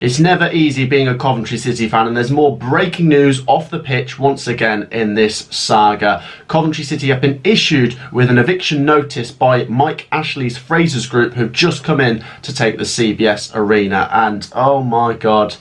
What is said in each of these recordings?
It's never easy being a Coventry City fan, and there's more breaking news off the pitch once again in this saga. Coventry City have been issued with an eviction notice by Mike Ashley's Frasers Group, who've just come in to take the CBS Arena. And oh my God,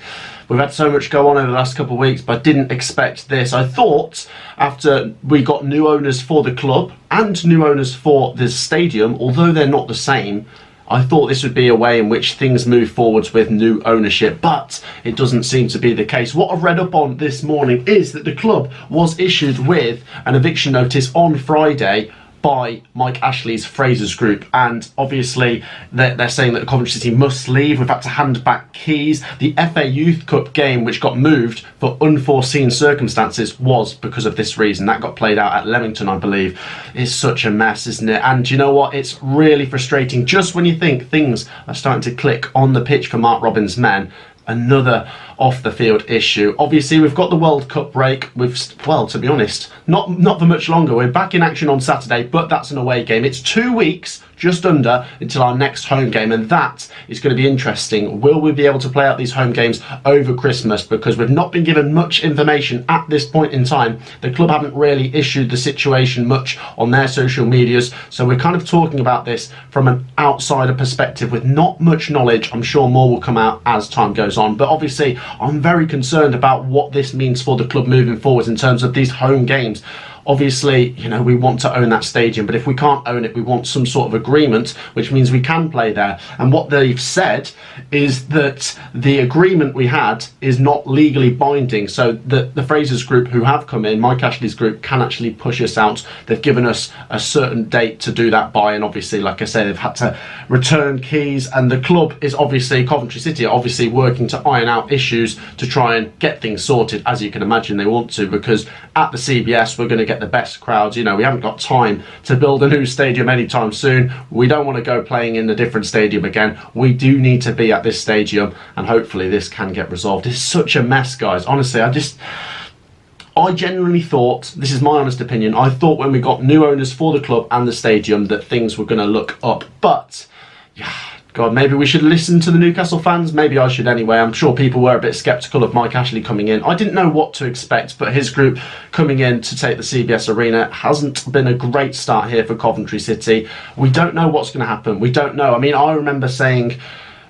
we've had so much go on over the last couple of weeks, but I didn't expect this. I thought after we got new owners for the club and new owners for the stadium, although they're not the same, I thought this would be a way in which things move forwards with new ownership, but it doesn't seem to be the case. What I've read up on this morning is that the club was issued with an eviction notice on Friday by Mike Ashley's Frasers Group, and obviously they're saying that Coventry City must leave. We've had to hand back keys. The FA Youth Cup game, which got moved for unforeseen circumstances, was because of this reason. That got played out at Leamington, I believe. It's such a mess, isn't it? And you know what? It's really frustrating. Just when you think things are starting to click on the pitch for Mark Robins' men, another off the field issue. Obviously we've got the World Cup break. Well, to be honest, not for much longer. We're back in action on Saturday, but that's an away game. It's 2 weeks, just under, until our next home game, and that is going to be interesting. Will we be able to play out these home games over Christmas? Because we've not been given much information at this point in time. The club haven't really issued the situation much on their social medias, so we're kind of talking about this from an outsider perspective with not much knowledge. I'm sure more will come out as time goes on, but obviously I'm very concerned about what this means for the club moving forwards in terms of these home games. Obviously, you know, we want to own that stadium, but if we can't own it, we want some sort of agreement, which means we can play there. And what they've said is that the agreement we had is not legally binding. So the Frasers Group, who have come in, Mike Ashley's group, can actually push us out. They've given us a certain date to do that by, and obviously, like I say, they've had to return keys. And the club is obviously, Coventry City, are obviously working to iron out issues to try and get things sorted, as you can imagine they want to, because at the CBS, we're going to get the best crowds. You know, we haven't got time to build a new stadium anytime soon. We don't want to go playing in a different stadium again. We do need to be at this stadium, and hopefully this can get resolved. It's such a mess, guys. Honestly, I genuinely thought, this is my honest opinion, I thought when we got new owners for the club and the stadium that things were going to look up, but yeah, God, maybe we should listen to the Newcastle fans. Maybe I should anyway. I'm sure people were a bit sceptical of Mike Ashley coming in. I didn't know what to expect, but his group coming in to take the CBS Arena hasn't been a great start here for Coventry City. We don't know what's going to happen. We don't know. I mean, I remember saying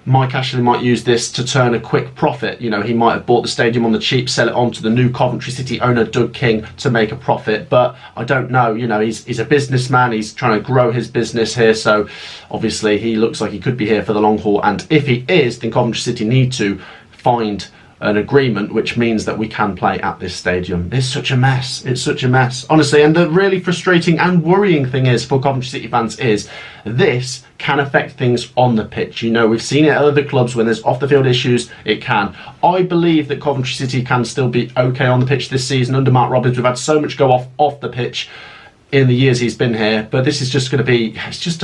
Mike Ashley might use this to turn a quick profit. You know, he might have bought the stadium on the cheap, sell it on to the new Coventry City owner, Doug King, to make a profit. But I don't know. You know, he's a businessman. He's trying to grow his business here. So obviously he looks like he could be here for the long haul. And if he is, then Coventry City need to find an agreement which means that we can play at this stadium. It's such a mess. It's such a mess, honestly. And the really frustrating and worrying thing is for Coventry City fans is this can affect things on the pitch. You know, we've seen it at other clubs when there's off the field issues, it can. I believe that Coventry City can still be okay on the pitch this season under Mark Robins. We've had so much go off the pitch in the years he's been here, but this is just going to be, it's just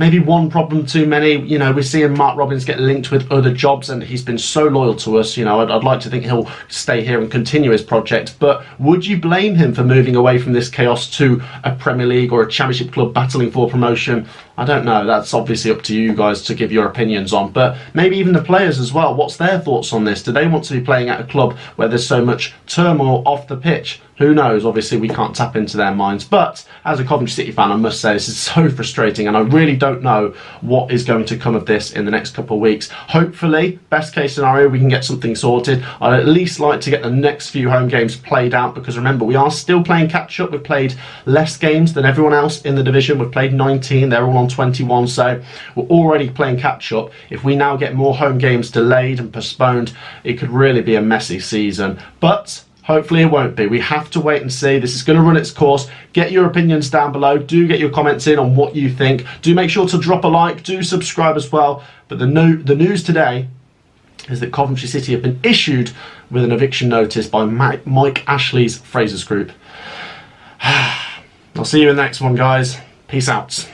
maybe one problem too many. You know, we're seeing Mark Robins get linked with other jobs, and he's been so loyal to us. You know, I'd like to think he'll stay here and continue his project, but would you blame him for moving away from this chaos to a Premier League or a Championship club battling for promotion? I don't know. That's obviously up to you guys to give your opinions on, but maybe even the players as well. What's their thoughts on this? Do they want to be playing at a club where there's so much turmoil off the pitch? Who knows? Obviously, we can't tap into their minds. But as a Coventry City fan, I must say this is so frustrating, and I really don't know what is going to come of this in the next couple of weeks. Hopefully, best case scenario, we can get something sorted. I'd at least like to get the next few home games played out, because remember, we are still playing catch-up. We've played less games than everyone else in the division. We've played 19. They're all on 21, so we're already playing catch-up. If we now get more home games delayed and postponed, it could really be a messy season. But hopefully it won't be. We have to wait and see. This is going to run its course. Get your opinions down below. Do get your comments in on what you think. Do make sure to drop a like. Do subscribe as well. But the news today is that Coventry City have been issued with an eviction notice by Mike Ashley's Frasers Group. I'll see you in the next one, guys. Peace out.